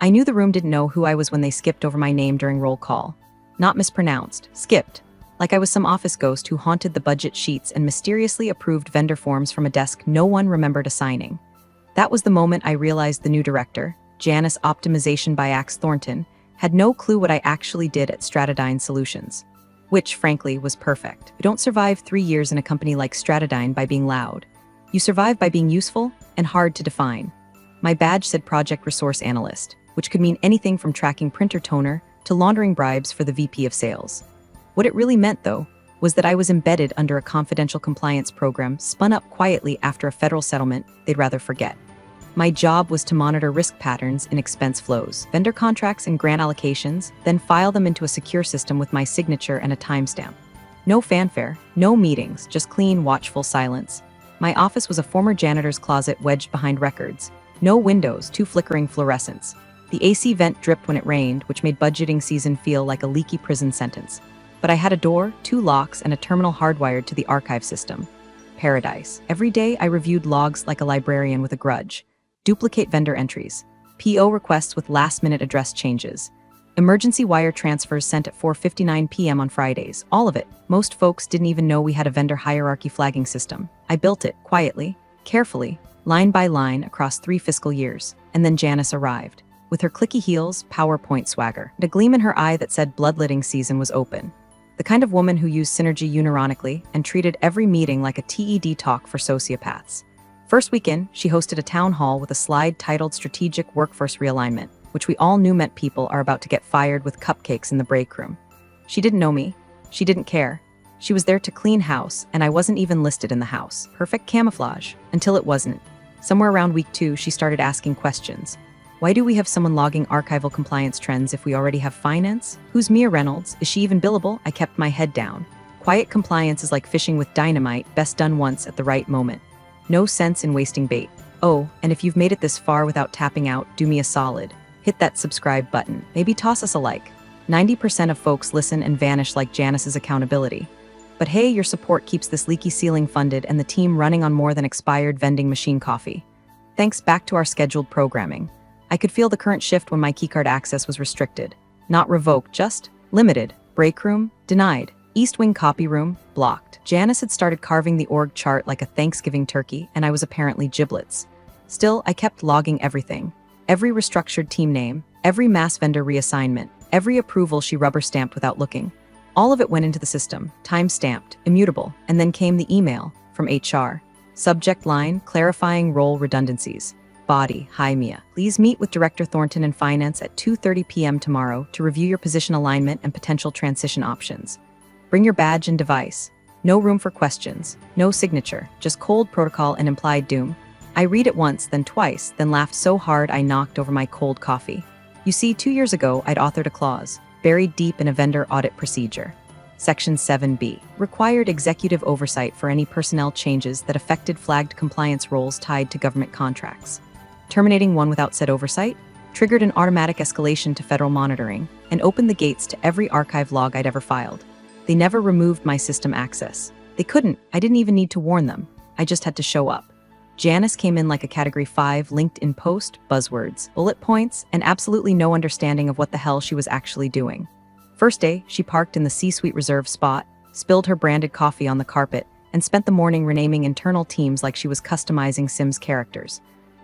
I knew the room didn't know who I was when they skipped over my name during roll call. Not mispronounced, skipped. Like I was some office ghost who haunted the budget sheets and mysteriously approved vendor forms from a desk no one remembered assigning. That was the moment I realized the new director, Janice Optimization by Axe Thornton, had no clue what I actually did at Stratodyne Solutions. Which, frankly, was perfect. You don't survive 3 years in a company like Stratodyne by being loud. You survive by being useful and hard to define. My badge said Project Resource Analyst, which could mean anything from tracking printer toner to laundering bribes for the VP of Sales. What it really meant, though, was that I was embedded under a confidential compliance program spun up quietly after a federal settlement they'd rather forget. My job was to monitor risk patterns in expense flows, vendor contracts and grant allocations, then file them into a secure system with my signature and a timestamp. No fanfare, no meetings, just clean, watchful silence. My office was a former janitor's closet wedged behind records. No windows, 2 flickering fluorescents. The AC vent dripped when it rained, which made budgeting season feel like a leaky prison sentence. But I had a door, 2 locks, and a terminal hardwired to the archive system. Paradise. Every day I reviewed logs like a librarian with a grudge. Duplicate vendor entries. PO requests with last-minute address changes. Emergency wire transfers sent at 4:59 p.m. on Fridays. All of it. Most folks didn't even know we had a vendor hierarchy flagging system. I built it, quietly, carefully, line by line across 3 fiscal years. And then Janice arrived. With her clicky heels, PowerPoint swagger, and a gleam in her eye that said bloodletting season was open. The kind of woman who used synergy unironically and treated every meeting like a TED talk for sociopaths. First weekend, she hosted a town hall with a slide titled Strategic Workforce Realignment, which we all knew meant people are about to get fired with cupcakes in the break room. She didn't know me. She didn't care. She was there to clean house, and I wasn't even listed in the house. Perfect camouflage. Until it wasn't. Somewhere around week 2, she started asking questions. Why do we have someone logging archival compliance trends if we already have finance? Who's Mia Reynolds? Is she even billable? I kept my head down. Quiet compliance is like fishing with dynamite, best done once at the right moment. No sense in wasting bait. Oh, and if you've made it this far without tapping out, do me a solid. Hit that subscribe button. Maybe toss us a like. 90% of folks listen and vanish like Janice's accountability. But hey, your support keeps this leaky ceiling funded and the team running on more than expired vending machine coffee. Thanks back to our scheduled programming. I could feel the current shift when my keycard access was restricted. Not revoked, just limited. Break room, denied. East Wing copy room, blocked. Janice had started carving the org chart like a Thanksgiving turkey, and I was apparently giblets. Still, I kept logging everything. Every restructured team name, every mass vendor reassignment, every approval she rubber-stamped without looking. All of it went into the system, time-stamped, immutable, and then came the email from HR. Subject line, clarifying role redundancies. Body, hi Mia. Please meet with Director Thornton in Finance at 2:30 p.m. tomorrow to review your position alignment and potential transition options. Bring your badge and device. No room for questions. No signature. Just cold protocol and implied doom. I read it once, then twice, then laughed so hard I knocked over my cold coffee. You see, 2 years ago, I'd authored a clause, buried deep in a vendor audit procedure. Section 7B, required executive oversight for any personnel changes that affected flagged compliance roles tied to government contracts. Terminating one without said oversight triggered an automatic escalation to federal monitoring and opened the gates to every archive log I'd ever filed. They never removed my system access. They couldn't. I didn't even need to warn them. I just had to show up. Janice came in like a Category 5 LinkedIn post, buzzwords, bullet points, and absolutely no understanding of what the hell she was actually doing. First day, she parked in the C-suite reserve spot, spilled her branded coffee on the carpet, and spent the morning renaming internal teams like she was customizing Sims characters.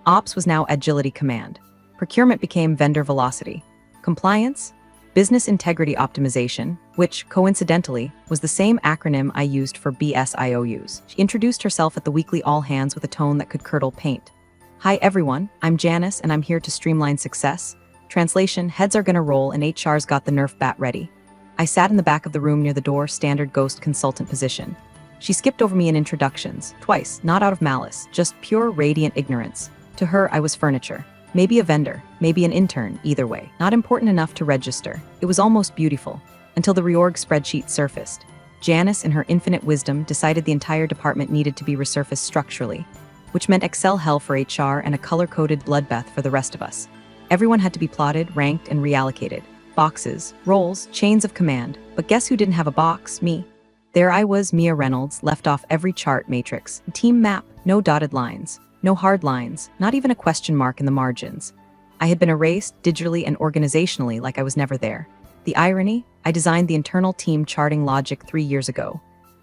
Ops was now Agility Command. Procurement became Vendor Velocity. Compliance? Business Integrity Optimization, which, coincidentally, was the same acronym I used for BSIOUs. She introduced herself at the weekly all-hands with a tone that could curdle paint. Hi everyone, I'm Janice and I'm here to streamline success. Translation, heads are gonna roll and HR's got the Nerf bat ready. I sat in the back of the room near the door, standard ghost consultant position. She skipped over me in introductions, twice, not out of malice, just pure radiant ignorance. To her, I was furniture. Maybe a vendor, maybe an intern, either way. Not important enough to register. It was almost beautiful, until the reorg spreadsheet surfaced. Janice, in her infinite wisdom, decided the entire department needed to be resurfaced structurally, which meant Excel hell for HR and a color-coded bloodbath for the rest of us. Everyone had to be plotted, ranked, and reallocated. Boxes, roles, chains of command. But guess who didn't have a box? Me. There I was, Mia Reynolds, left off every chart matrix. Team map, no dotted lines. No hard lines, not even a question mark in the margins. I had been erased digitally and organizationally like I was never there. The irony? I designed the internal team charting logic 3 years ago.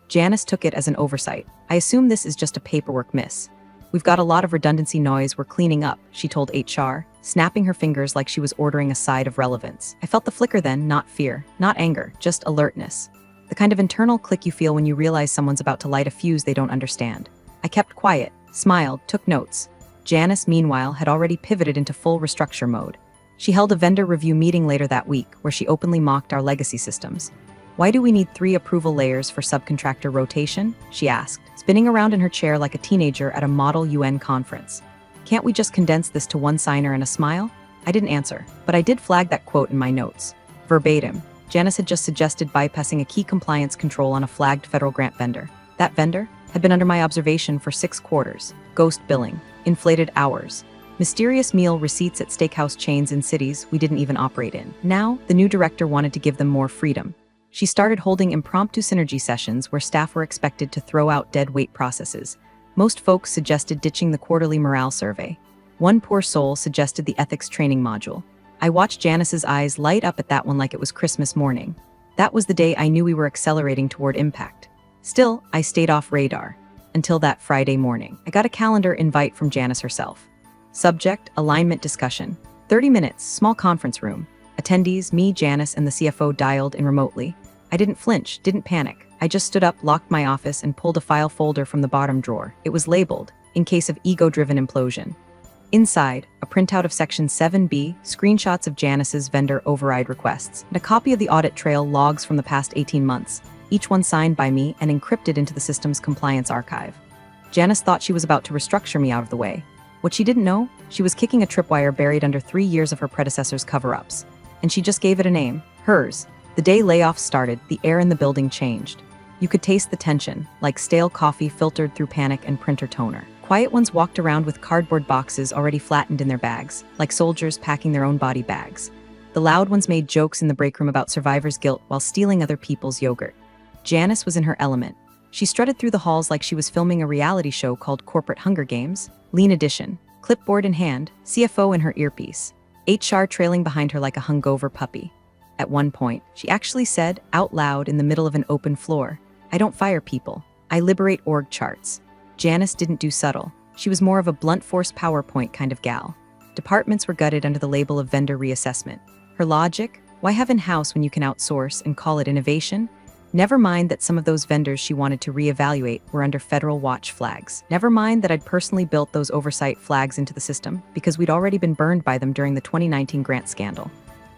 Janice took it as an oversight. I assume this is just a paperwork miss. We've got a lot of redundancy noise we're cleaning up, she told HR, snapping her fingers like she was ordering a side of relevance. I felt the flicker then, not fear, not anger, just alertness. The kind of internal click you feel when you realize someone's about to light a fuse they don't understand. I kept quiet, smiled, took notes. Janice, meanwhile, had already pivoted into full restructure mode. She held a vendor review meeting later that week where she openly mocked our legacy systems. Why do we need 3 approval layers for subcontractor rotation? She asked, spinning around in her chair like a teenager at a model UN conference. Can't we just condense this to one signer and a smile? I didn't answer, but I did flag that quote in my notes. Verbatim, Janice had just suggested bypassing a key compliance control on a flagged federal grant vendor. That vendor had been under my observation for 6 quarters. Ghost billing, inflated hours, mysterious meal receipts at steakhouse chains in cities we didn't even operate in. Now, the new director wanted to give them more freedom. She started holding impromptu synergy sessions where staff were expected to throw out dead weight processes. Most folks suggested ditching the quarterly morale survey. One poor soul suggested the ethics training module. I watched Janice's eyes light up at that one like it was Christmas morning. That was the day I knew we were accelerating toward impact. Still, I stayed off radar. Until that Friday morning. I got a calendar invite from Janice herself. Subject, alignment discussion. 30 minutes, small conference room. Attendees, me, Janice, and the CFO dialed in remotely. I didn't flinch, didn't panic. I just stood up, locked my office, and pulled a file folder from the bottom drawer. It was labeled, in case of ego-driven implosion. Inside, a printout of Section 7B, screenshots of Janice's vendor override requests, and a copy of the audit trail logs from the past 18 months, each one signed by me and encrypted into the system's compliance archive. Janice thought she was about to restructure me out of the way. What she didn't know, she was kicking a tripwire buried under 3 years of her predecessor's cover-ups. And she just gave it a name, hers. The day layoffs started, the air in the building changed. You could taste the tension, like stale coffee filtered through panic and printer toner. Quiet ones walked around with cardboard boxes already flattened in their bags, like soldiers packing their own body bags. The loud ones made jokes in the break room about survivor's guilt while stealing other people's yogurt. Janice was in her element. She strutted through the halls like she was filming a reality show called Corporate Hunger Games, Lean Edition, clipboard in hand, CFO in her earpiece, HR trailing behind her like a hungover puppy. At one point, she actually said, out loud in the middle of an open floor, "I don't fire people. I liberate org charts." Janice didn't do subtle. She was more of a blunt force PowerPoint kind of gal. Departments were gutted under the label of vendor reassessment. Her logic? Why have in-house when you can outsource and call it innovation? Never mind that some of those vendors she wanted to reevaluate were under federal watch flags. Never mind that I'd personally built those oversight flags into the system because we'd already been burned by them during the 2019 grant scandal.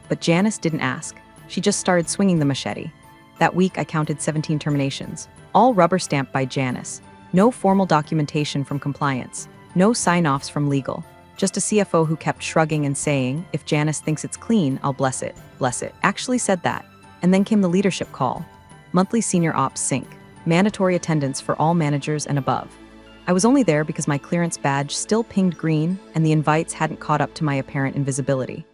But Janice didn't ask. She just started swinging the machete. That week I counted 17 terminations, all rubber stamped by Janice. No formal documentation from compliance, no sign-offs from legal. Just a CFO who kept shrugging and saying, "If Janice thinks it's clean, I'll bless it." Bless it. Actually said that. And then came the leadership call. Monthly senior ops sync, mandatory attendance for all managers and above. I was only there because my clearance badge still pinged green and the invites hadn't caught up to my apparent invisibility.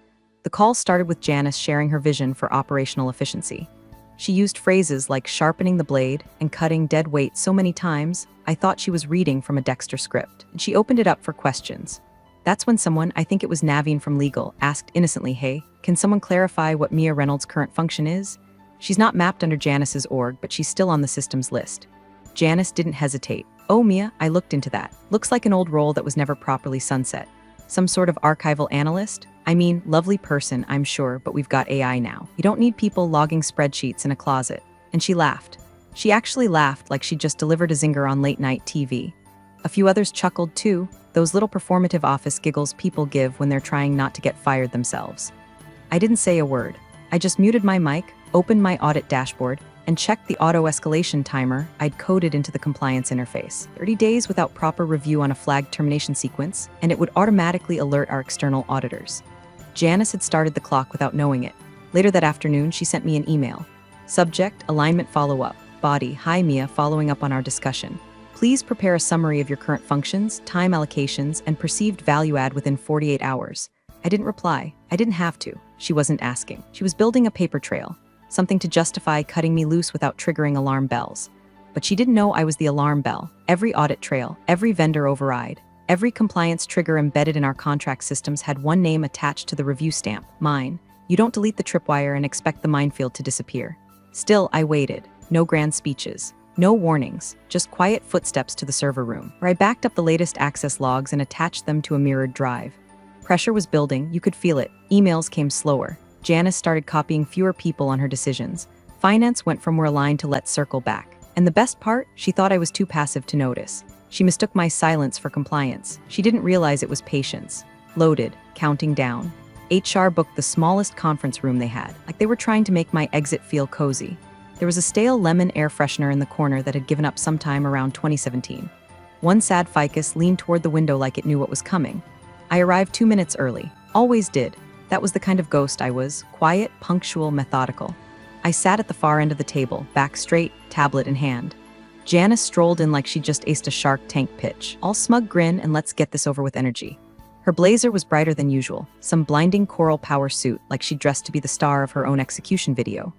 The call started with Janice sharing her vision for operational efficiency. She used phrases like sharpening the blade and cutting dead weight so many times, I thought she was reading from a Dexter script. And she opened it up for questions. That's when someone, I think it was Naveen from legal, asked innocently, "Hey, can someone clarify what Mia Reynolds' current function is? She's not mapped under Janice's org, but she's still on the system's list." Janice didn't hesitate. "Oh, Mia, I looked into that. Looks like an old role that was never properly sunset. Some sort of archival analyst? I mean, lovely person, I'm sure, but we've got AI now. You don't need people logging spreadsheets in a closet." And she laughed. She actually laughed like she'd just delivered a zinger on late-night TV. A few others chuckled too, those little performative office giggles people give when they're trying not to get fired themselves. I didn't say a word. I just muted my mic, opened my audit dashboard, and checked the auto-escalation timer I'd coded into the compliance interface. 30 days without proper review on a flagged termination sequence, and it would automatically alert our external auditors. Janice had started the clock without knowing it. Later that afternoon, she sent me an email. Subject, alignment follow-up. Body, hi Mia, following up on our discussion. Please prepare a summary of your current functions, time allocations, and perceived value add within 48 hours. I didn't reply. I didn't have to. She wasn't asking. She was building a paper trail. Something to justify cutting me loose without triggering alarm bells. But she didn't know I was the alarm bell. Every audit trail, every vendor override, Every compliance trigger embedded in our contract systems had one name attached to the review stamp, mine. You don't delete the tripwire and expect the minefield to disappear. Still, I waited. No grand speeches. No warnings, just quiet footsteps to the server room, where I backed up the latest access logs and attached them to a mirrored drive. Pressure was building, you could feel it. Emails came slower. Janice started copying fewer people on her decisions. Finance went from we're aligned to let's circle back. And the best part, she thought I was too passive to notice. She mistook my silence for compliance. She didn't realize it was patience. Loaded, counting down. HR booked the smallest conference room they had, like they were trying to make my exit feel cozy. There was a stale lemon air freshener in the corner that had given up sometime around 2017. One sad ficus leaned toward the window like it knew what was coming. I arrived 2 minutes early. Always did. That was the kind of ghost I was. Quiet, punctual, methodical. I sat at the far end of the table, back straight, tablet in hand. Janice strolled in like she'd just aced a Shark Tank pitch. All smug grin and let's get this over with energy. Her blazer was brighter than usual, some blinding coral power suit like she'd dressed to be the star of her own execution video.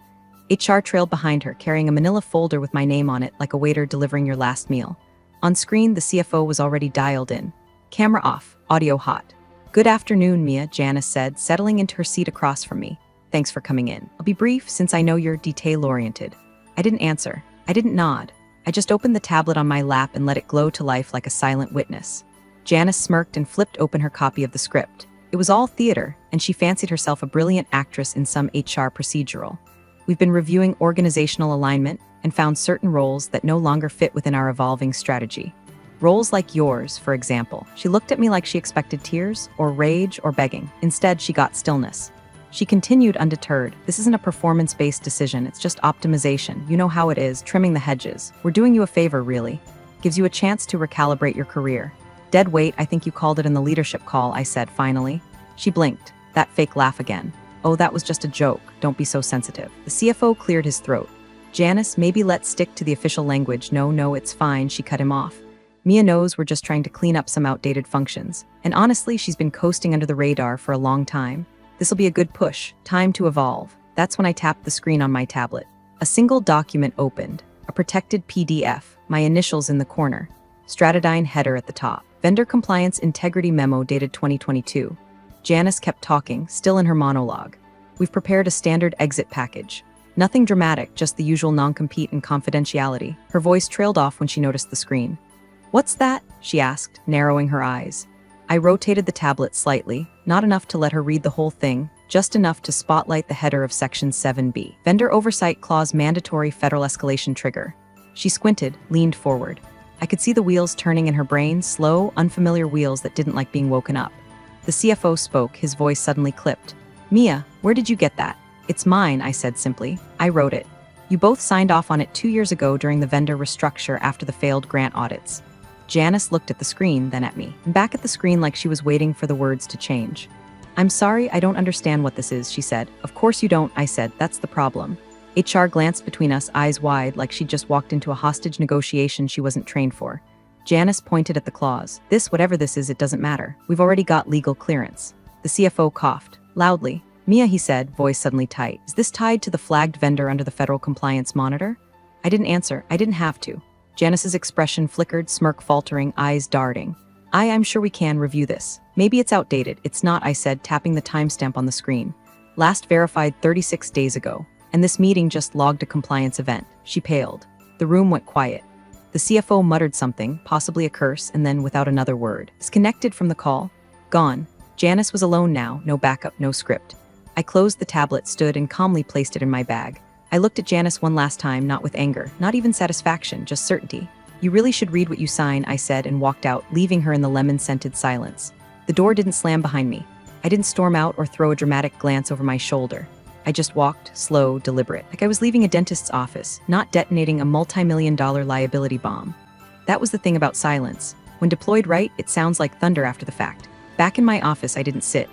HR trailed behind her, carrying a manila folder with my name on it like a waiter delivering your last meal. On screen, the CFO was already dialed in. Camera off, audio hot. Good afternoon, Mia, Janice said, settling into her seat across from me. Thanks for coming in. I'll be brief since I know you're detail-oriented. I didn't answer. I didn't nod. I just opened the tablet on my lap and let it glow to life like a silent witness. Janice smirked and flipped open her copy of the script. It was all theater, and she fancied herself a brilliant actress in some HR procedural. We've been reviewing organizational alignment and found certain roles that no longer fit within our evolving strategy. Roles like yours, for example. She looked at me like she expected tears, or rage, or begging. Instead, she got stillness. She continued undeterred. This isn't a performance-based decision, it's just optimization. You know how it is, trimming the hedges. We're doing you a favor, really. Gives you a chance to recalibrate your career. Dead weight, I think you called it in the leadership call, I said finally. She blinked. That fake laugh again. Oh, that was just a joke. Don't be so sensitive. The CFO cleared his throat. Janice, maybe let's stick to the official language. No, it's fine, she cut him off. Mia knows we're just trying to clean up some outdated functions. And honestly, she's been coasting under the radar for a long time. This'll be a good push. Time to evolve. That's when I tapped the screen on my tablet. A single document opened. A protected PDF. My initials in the corner. Stratodyne header at the top. Vendor Compliance Integrity Memo dated 2022. Janice kept talking, still in her monologue. We've prepared a standard exit package. Nothing dramatic, just the usual non-compete and confidentiality. Her voice trailed off when she noticed the screen. What's that? She asked, narrowing her eyes. I rotated the tablet slightly, not enough to let her read the whole thing, just enough to spotlight the header of Section 7B. Vendor Oversight Clause Mandatory Federal Escalation Trigger. She squinted, leaned forward. I could see the wheels turning in her brain, slow, unfamiliar wheels that didn't like being woken up. The CFO spoke, his voice suddenly clipped. Mia, where did you get that? It's mine, I said simply. I wrote it. You both signed off on it 2 years ago during the vendor restructure after the failed grant audits. Janice looked at the screen, then at me, and back at the screen like she was waiting for the words to change. I'm sorry, I don't understand what this is, she said. Of course you don't, I said. That's the problem. HR glanced between us, eyes wide, like she'd just walked into a hostage negotiation she wasn't trained for. Janice pointed at the clause. This, whatever this is, it doesn't matter. We've already got legal clearance. The CFO coughed. Loudly. Mia, he said, voice suddenly tight. Is this tied to the flagged vendor under the federal compliance monitor? I didn't answer. I didn't have to. Janice's expression flickered, smirk faltering, eyes darting. I'm sure we can review this. Maybe it's outdated. It's not, I said, tapping the timestamp on the screen. Last verified 36 days ago. And this meeting just logged a compliance event. She paled. The room went quiet. The CFO muttered something, possibly a curse, and then without another word. Disconnected from the call. Gone. Janice was alone now, no backup, no script. I closed the tablet, stood, and calmly placed it in my bag. I looked at Janice one last time, not with anger, not even satisfaction, just certainty. You really should read what you sign, I said, and walked out, leaving her in the lemon-scented silence. The door didn't slam behind me. I didn't storm out or throw a dramatic glance over my shoulder. I just walked, slow, deliberate, like I was leaving a dentist's office, not detonating a multi-million-dollar liability bomb. That was the thing about silence. When deployed right, it sounds like thunder after the fact. Back in my office, I didn't sit.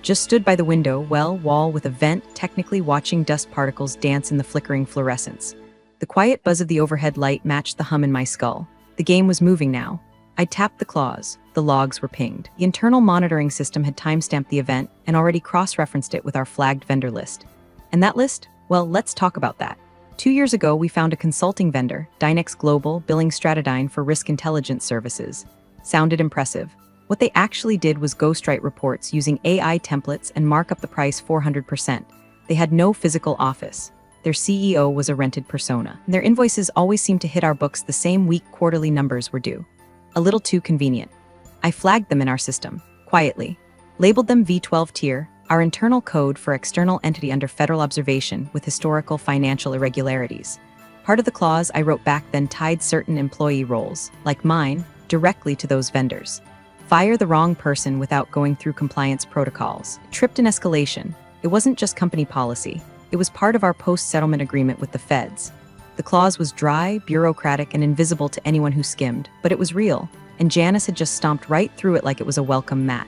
Just stood by the window, wall with a vent, technically watching dust particles dance in the flickering fluorescence. The quiet buzz of the overhead light matched the hum in my skull. The game was moving now. I tapped the clause. The logs were pinged. The internal monitoring system had timestamped the event and already cross-referenced it with our flagged vendor list. And that list? Well, let's talk about that. 2 years ago, we found a consulting vendor, Dynex Global, billing Stratodyne for risk intelligence services. Sounded impressive. What they actually did was ghostwrite reports using AI templates and mark up the price 400%. They had no physical office. Their CEO was a rented persona. Their invoices always seemed to hit our books the same week quarterly numbers were due. A little too convenient. I flagged them in our system, quietly. Labeled them V12 tier, our internal code for external entity under federal observation with historical financial irregularities. Part of the clause I wrote back then tied certain employee roles, like mine, directly to those vendors. Fire the wrong person without going through compliance protocols. Tripped an escalation. It wasn't just company policy. It was part of our post-settlement agreement with the feds. The clause was dry, bureaucratic, and invisible to anyone who skimmed, but it was real, and Janice had just stomped right through it like it was a welcome mat.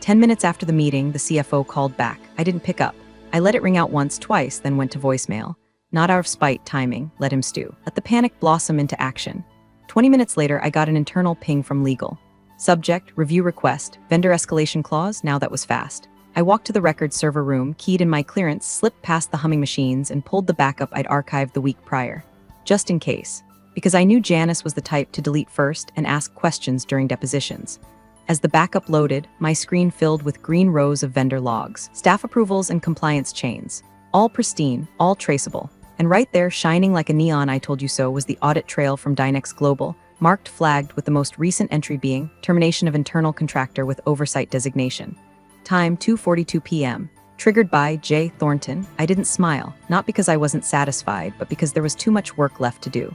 10 minutes after the meeting, the CFO called back. I didn't pick up. I let it ring out once, twice, then went to voicemail. Not out of spite, timing, let him stew. Let the panic blossom into action. 20 minutes later, I got an internal ping from legal. Subject, review request, vendor escalation clause, now that was fast. I walked to the records server room, keyed in my clearance, slipped past the humming machines, and pulled the backup I'd archived the week prior. Just in case. Because I knew Janice was the type to delete first and ask questions during depositions. As the backup loaded, my screen filled with green rows of vendor logs, staff approvals, and compliance chains. All pristine, all traceable. And right there, shining like a neon I told you so, was the audit trail from Dynex Global, marked flagged with the most recent entry being termination of internal contractor with oversight designation. Time 2:42 p.m. Triggered by J. Thornton, I didn't smile, not because I wasn't satisfied, but because there was too much work left to do.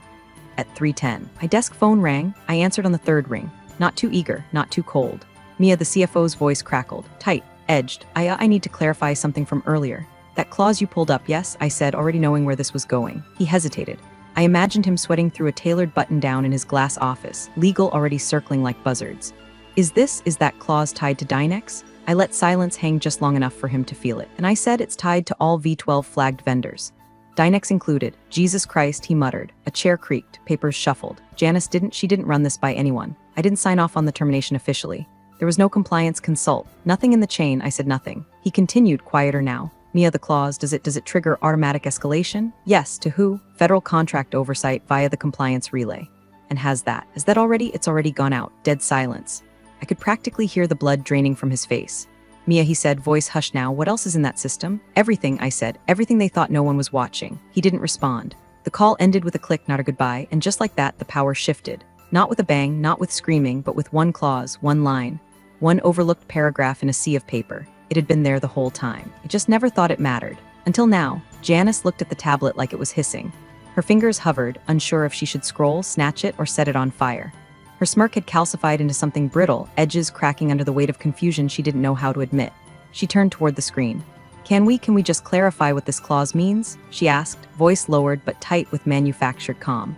At 3:10, my desk phone rang. I answered on the third ring. Not too eager, not too cold. Mia, the CFO's voice crackled, tight, edged. I need to clarify something from earlier. That clause you pulled up, yes, I said, already knowing where this was going. He hesitated. I imagined him sweating through a tailored button-down in his glass office, legal already circling like buzzards. Is that clause tied to Dynex? I let silence hang just long enough for him to feel it, and I said it's tied to all V12 flagged vendors. Dynex included. Jesus Christ, he muttered. A chair creaked, papers shuffled. Janice didn't run this by anyone. I didn't sign off on the termination officially. There was no compliance consult. Nothing in the chain, I said nothing. He continued, quieter now. Mia, the clause, does it trigger automatic escalation? Yes, to who? Federal contract oversight via the compliance relay. And has that? Is that already? It's already gone out. Dead silence. I could practically hear the blood draining from his face. Mia, he said, voice hushed now. What else is in that system? Everything, I said. Everything they thought no one was watching. He didn't respond. The call ended with a click, not a goodbye, and just like that, the power shifted. Not with a bang, not with screaming, but with one clause, one line. One overlooked paragraph in a sea of paper. It had been there the whole time. I just never thought it mattered. Until now. Janice looked at the tablet like it was hissing. Her fingers hovered, unsure if she should scroll, snatch it, or set it on fire. Her smirk had calcified into something brittle, edges cracking under the weight of confusion she didn't know how to admit. She turned toward the screen. Can we just clarify what this clause means? She asked, voice lowered but tight with manufactured calm.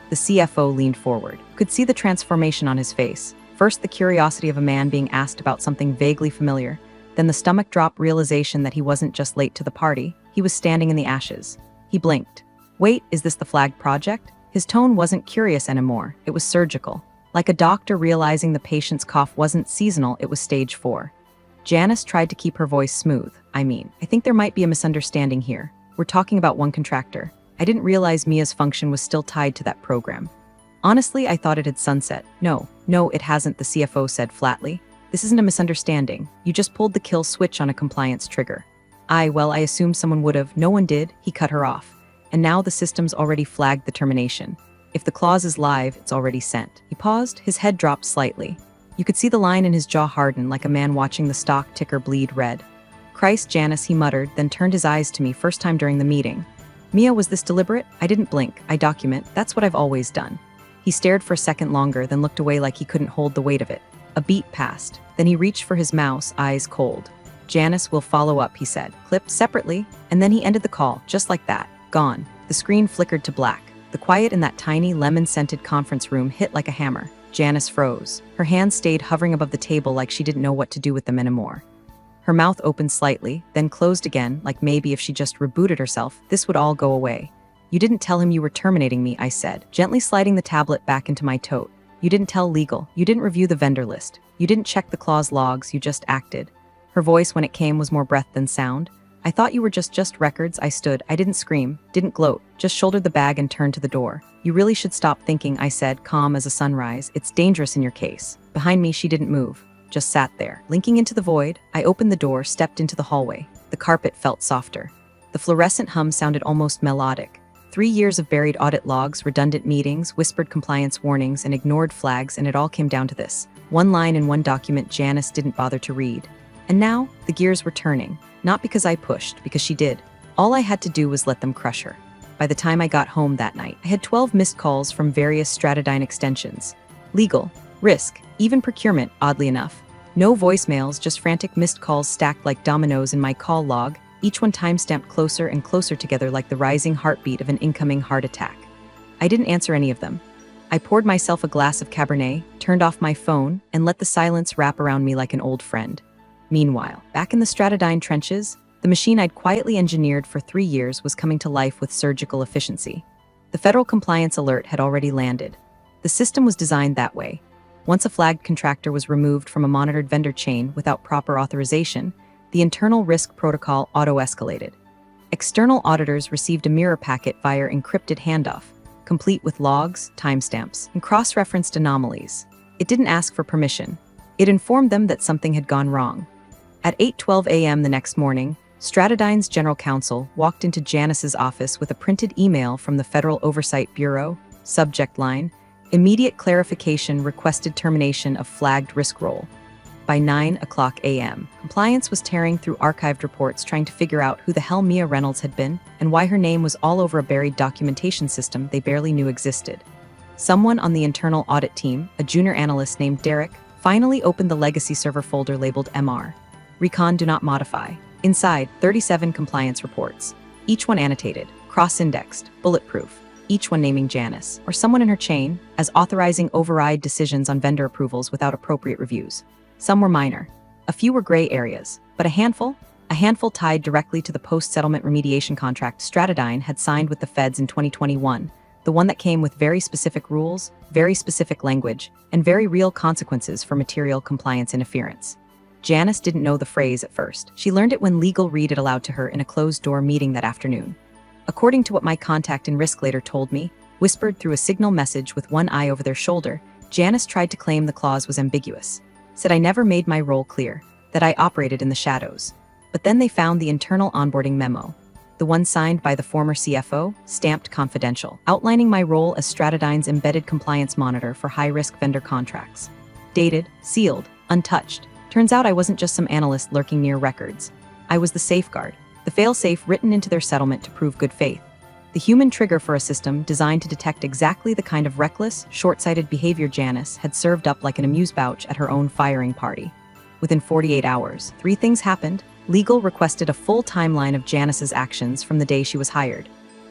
The CFO leaned forward, could see the transformation on his face. First the curiosity of a man being asked about something vaguely familiar, then the stomach drop realization that he wasn't just late to the party, he was standing in the ashes. He blinked. Wait, is this the flagged project? His tone wasn't curious anymore, it was surgical. Like a doctor realizing the patient's cough wasn't seasonal, it was stage 4. Janice tried to keep her voice smooth. I think there might be a misunderstanding here. We're talking about one contractor. I didn't realize Mia's function was still tied to that program. Honestly, I thought it had sunset. No, it hasn't, the CFO said flatly. This isn't a misunderstanding. You just pulled the kill switch on a compliance trigger. I assumed someone would have. No one did. He cut her off. And now the system's already flagged the termination. If the clause is live, it's already sent. He paused, his head dropped slightly. You could see the line in his jaw harden like a man watching the stock ticker bleed red. Christ, Janice, he muttered, then turned his eyes to me, first time during the meeting. Mia, was this deliberate? I didn't blink. I document. That's what I've always done. He stared for a second longer, then looked away like he couldn't hold the weight of it. A beat passed. Then he reached for his mouse, eyes cold. Janice will follow up, he said. Clipped separately, and then he ended the call, just like that. Gone. The screen flickered to black. The quiet in that tiny, lemon-scented conference room hit like a hammer. Janice froze. Her hands stayed hovering above the table like she didn't know what to do with them anymore. Her mouth opened slightly, then closed again, like maybe if she just rebooted herself, this would all go away. You didn't tell him you were terminating me, I said, gently sliding the tablet back into my tote. You didn't tell legal. You didn't review the vendor list. You didn't check the clause logs. You just acted. Her voice, when it came, was more breath than sound. I thought you were just records. I stood. I didn't scream, didn't gloat, just shouldered the bag and turned to the door. You really should stop thinking, I said, calm as a sunrise. It's dangerous in your case. Behind me, she didn't move, just sat there. Linking into the void, I opened the door, stepped into the hallway. The carpet felt softer. The fluorescent hum sounded almost melodic. 3 years of buried audit logs, redundant meetings, whispered compliance warnings, and ignored flags, and it all came down to this. One line in one document Janice didn't bother to read. And now, the gears were turning. Not because I pushed, because she did. All I had to do was let them crush her. By the time I got home that night, I had 12 missed calls from various Stratodyne extensions. Legal, risk, even procurement, oddly enough. No voicemails, just frantic missed calls stacked like dominoes in my call log, each one time-stamped closer and closer together like the rising heartbeat of an incoming heart attack. I didn't answer any of them. I poured myself a glass of Cabernet, turned off my phone, and let the silence wrap around me like an old friend. Meanwhile, back in the Stratodyne trenches, the machine I'd quietly engineered for 3 years was coming to life with surgical efficiency. The federal compliance alert had already landed. The system was designed that way. Once a flagged contractor was removed from a monitored vendor chain without proper authorization, the internal risk protocol auto-escalated. External auditors received a mirror packet via encrypted handoff, complete with logs, timestamps, and cross-referenced anomalies. It didn't ask for permission. It informed them that something had gone wrong. At 8:12 a.m. the next morning, Stratodyne's general counsel walked into Janice's office with a printed email from the Federal Oversight Bureau, subject line, "Immediate clarification requested termination of flagged risk roll." By 9:00 a.m., compliance was tearing through archived reports trying to figure out who the hell Mia Reynolds had been and why her name was all over a buried documentation system they barely knew existed. Someone on the internal audit team, a junior analyst named Derek, finally opened the legacy server folder labeled MR. Recon do not modify. Inside, 37 compliance reports, each one annotated, cross-indexed, bulletproof, each one naming Janice, or someone in her chain, as authorizing override decisions on vendor approvals without appropriate reviews. Some were minor. A few were gray areas, but a handful tied directly to the post-settlement remediation contract Stratodyne had signed with the feds in 2021, the one that came with very specific rules, very specific language, and very real consequences for material compliance interference. Janice didn't know the phrase at first. She learned it when legal read it aloud to her in a closed-door meeting that afternoon. According to what my contact in Risk later told me, whispered through a signal message with one eye over their shoulder, Janice tried to claim the clause was ambiguous. Said I never made my role clear, that I operated in the shadows. But then they found the internal onboarding memo, the one signed by the former CFO, stamped confidential, outlining my role as Stratodyne's embedded compliance monitor for high-risk vendor contracts. Dated, sealed, untouched. Turns out I wasn't just some analyst lurking near records. I was the safeguard, the fail-safe written into their settlement to prove good faith. The human trigger for a system designed to detect exactly the kind of reckless, short-sighted behavior Janice had served up like an amuse-bouch at her own firing party. Within 48 hours, 3 things happened. Legal requested a full timeline of Janice's actions from the day she was hired.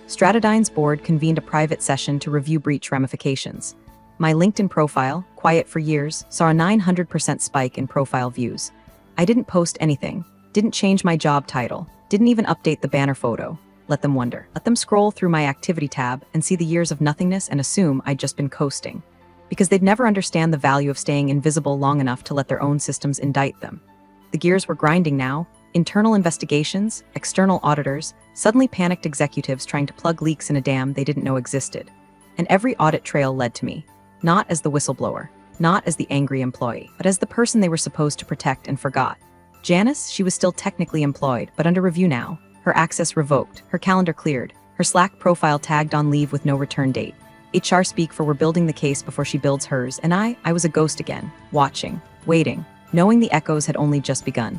Stratodyne's board convened a private session to review breach ramifications. My LinkedIn profile, quiet for years, saw a 900% spike in profile views. I didn't post anything, didn't change my job title, didn't even update the banner photo. Let them wonder. Let them scroll through my activity tab and see the years of nothingness and assume I'd just been coasting. Because they'd never understand the value of staying invisible long enough to let their own systems indict them. The gears were grinding now. Internal investigations, external auditors, suddenly panicked executives trying to plug leaks in a dam they didn't know existed. And every audit trail led to me. Not as the whistleblower, not as the angry employee, but as the person they were supposed to protect and forgot. Janice, she was still technically employed, but under review now. Her access revoked, her calendar cleared, her Slack profile tagged on leave with no return date. HR speak for we're building the case before she builds hers, and I was a ghost again, watching, waiting, knowing the echoes had only just begun.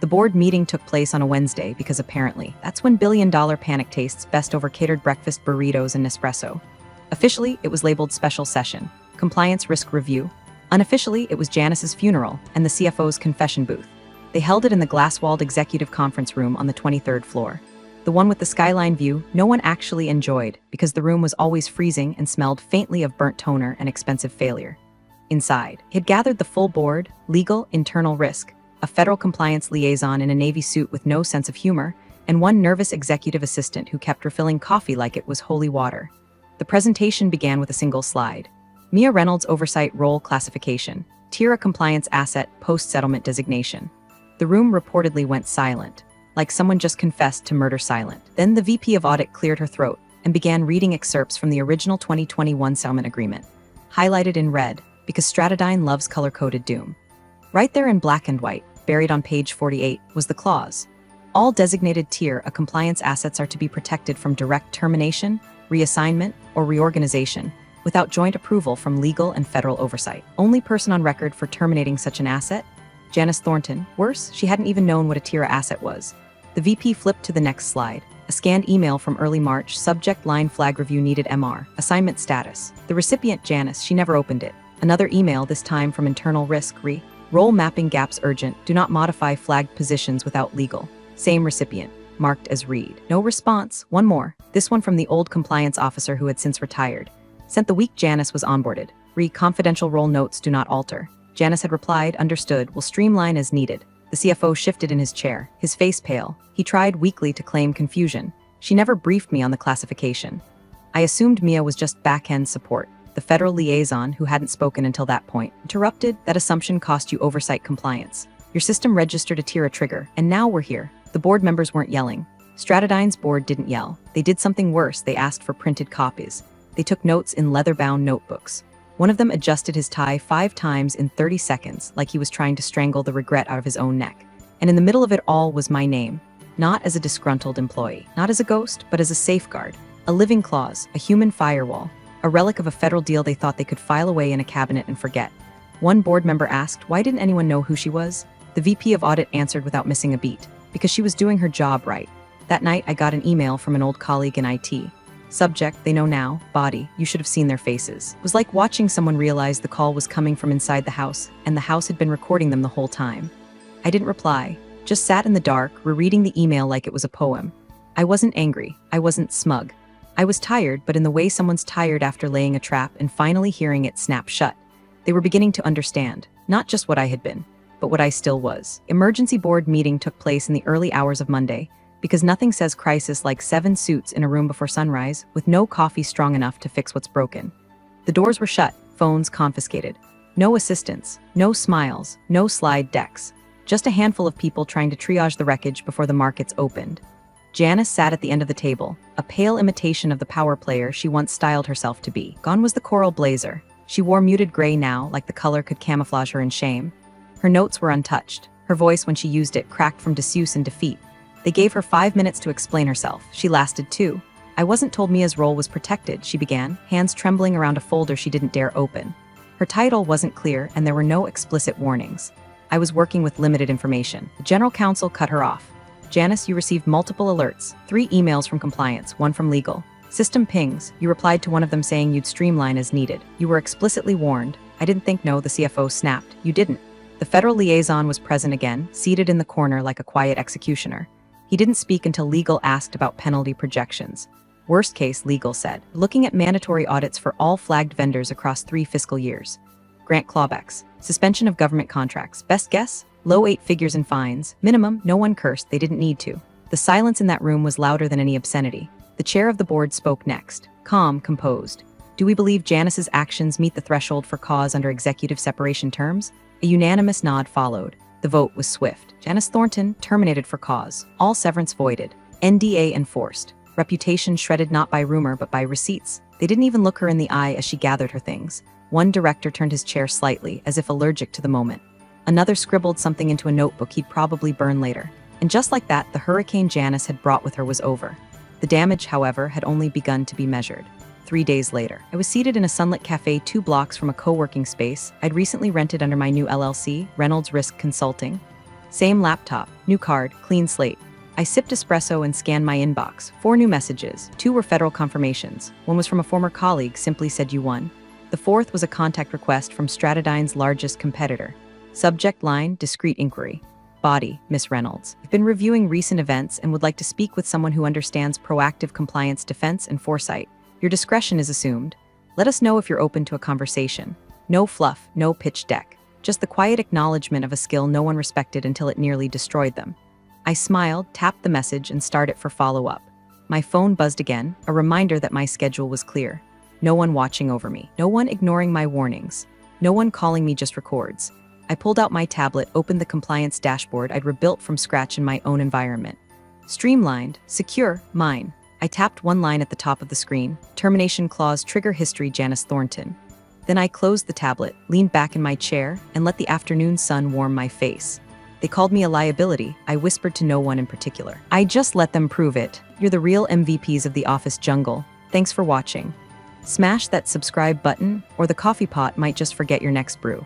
The board meeting took place on a Wednesday because apparently that's when billion-dollar panic tastes best over catered breakfast burritos and Nespresso. Officially, it was labeled special session, compliance risk review. Unofficially, it was Janice's funeral and the CFO's confession booth. They held it in the glass-walled executive conference room on the 23rd floor. The one with the skyline view no one actually enjoyed because the room was always freezing and smelled faintly of burnt toner and expensive failure. Inside, he had gathered the full board, legal, internal risk, a federal compliance liaison in a navy suit with no sense of humor, and one nervous executive assistant who kept refilling coffee like it was holy water. The presentation began with a single slide. Mia Reynolds Oversight Role Classification, TIRA Compliance Asset Post-Settlement Designation. The room reportedly went silent, like someone just confessed to murder silent. Then the VP of Audit cleared her throat and began reading excerpts from the original 2021 settlement agreement. Highlighted in red, because Stratodine loves color-coded doom. Right there in black and white, buried on page 48, was the clause. All designated Tier A compliance assets are to be protected from direct termination, reassignment, or reorganization, without joint approval from legal and federal oversight. Only person on record for terminating such an asset? Janice Thornton. Worse, she hadn't even known what a Tier A asset was. The VP flipped to the next slide. A scanned email from early March, subject line flag review needed MR, assignment status. The recipient Janice, she never opened it. Another email, this time from internal risk, role mapping gaps urgent, do not modify flagged positions without legal. Same recipient, marked as read. No response. One more, this one from the old compliance officer who had since retired. Sent the week Janice was onboarded. Confidential role notes do not alter. Janice had replied, understood, will streamline as needed. The CFO shifted in his chair, his face pale. He tried weakly to claim confusion. She never briefed me on the classification. I assumed Mia was just back-end support. The federal liaison, who hadn't spoken until that point, interrupted. That assumption cost you oversight compliance. Your system registered a Tier A trigger, and now we're here. The board members weren't yelling. Stratodine's board didn't yell. They did something worse. They asked for printed copies. They took notes in leather-bound notebooks. One of them adjusted his tie 5 times in 30 seconds, like he was trying to strangle the regret out of his own neck. And in the middle of it all was my name. Not as a disgruntled employee, not as a ghost, but as a safeguard, a living clause, a human firewall, a relic of a federal deal they thought they could file away in a cabinet and forget. One board member asked, why didn't anyone know who she was? The VP of Audit answered without missing a beat, because she was doing her job right. That night, I got an email from an old colleague in IT. Subject, they know now. Body, you should have seen their faces. It was like watching someone realize the call was coming from inside the house, and the house had been recording them the whole time. I didn't reply, just sat in the dark, rereading the email like it was a poem. I wasn't angry. I wasn't smug. I was tired, but in the way someone's tired after laying a trap and finally hearing it snap shut. They were beginning to understand, not just what I had been, but what I still was. Emergency board meeting took place in the early hours of Monday, because nothing says crisis like 7 suits in a room before sunrise, with no coffee strong enough to fix what's broken. The doors were shut, phones confiscated. No assistants, no smiles, no slide decks. Just a handful of people trying to triage the wreckage before the markets opened. Janice sat at the end of the table, a pale imitation of the power player she once styled herself to be. Gone was the coral blazer. She wore muted gray now, like the color could camouflage her in shame. Her notes were untouched. Her voice, when she used it, cracked from disuse and defeat. They gave her 5 minutes to explain herself. She lasted 2. I wasn't told Mia's role was protected, she began, hands trembling around a folder she didn't dare open. Her title wasn't clear, and there were no explicit warnings. I was working with limited information. The general counsel cut her off. Janice, you received multiple alerts, 3 emails from compliance, 1 from legal. System pings, you replied to one of them saying you'd streamline as needed. You were explicitly warned. I didn't think no, the CFO snapped. You didn't. The federal liaison was present again, seated in the corner like a quiet executioner. He didn't speak until legal asked about penalty projections. Worst case, legal said, looking at mandatory audits for all flagged vendors across 3 fiscal years. Grant clawbacks, suspension of government contracts. Best guess? Low 8 figures in fines. Minimum, no one cursed, they didn't need to. The silence in that room was louder than any obscenity. The chair of the board spoke next, calm, composed. Do we believe Janice's actions meet the threshold for cause under executive separation terms? A unanimous nod followed. The vote was swift. Janice Thornton terminated for cause. All severance voided. NDA enforced. Reputation shredded not by rumor but by receipts. They didn't even look her in the eye as she gathered her things. One director turned his chair slightly, as if allergic to the moment. Another scribbled something into a notebook he'd probably burn later. And just like that, the hurricane Janice had brought with her was over. The damage, however, had only begun to be measured. 3 days later, I was seated in a sunlit cafe 2 blocks from a co-working space I'd recently rented under my new LLC, Reynolds Risk Consulting. Same laptop, new card, clean slate. I sipped espresso and scanned my inbox. 4 new messages. 2 were federal confirmations. One was from a former colleague, simply said you won. The 4th was a contact request from Stratodine's largest competitor. Subject line, discreet inquiry. Body, Miss Reynolds. I've been reviewing recent events and would like to speak with someone who understands proactive compliance defense and foresight. Your discretion is assumed. Let us know if you're open to a conversation. No fluff, no pitch deck. Just the quiet acknowledgement of a skill no one respected until it nearly destroyed them. I smiled, tapped the message, and started for follow-up. My phone buzzed again, a reminder that my schedule was clear. No one watching over me. No one ignoring my warnings. No one calling me just records. I pulled out my tablet, opened the compliance dashboard I'd rebuilt from scratch in my own environment. Streamlined, secure, mine. I tapped one line at the top of the screen. Termination clause, trigger history, Janice Thornton. Then I closed the tablet, leaned back in my chair, and let the afternoon sun warm my face. They called me a liability, I whispered to no one in particular. I just let them prove it. You're the real MVPs of the office jungle. Thanks for watching. Smash that subscribe button, or the coffee pot might just forget your next brew.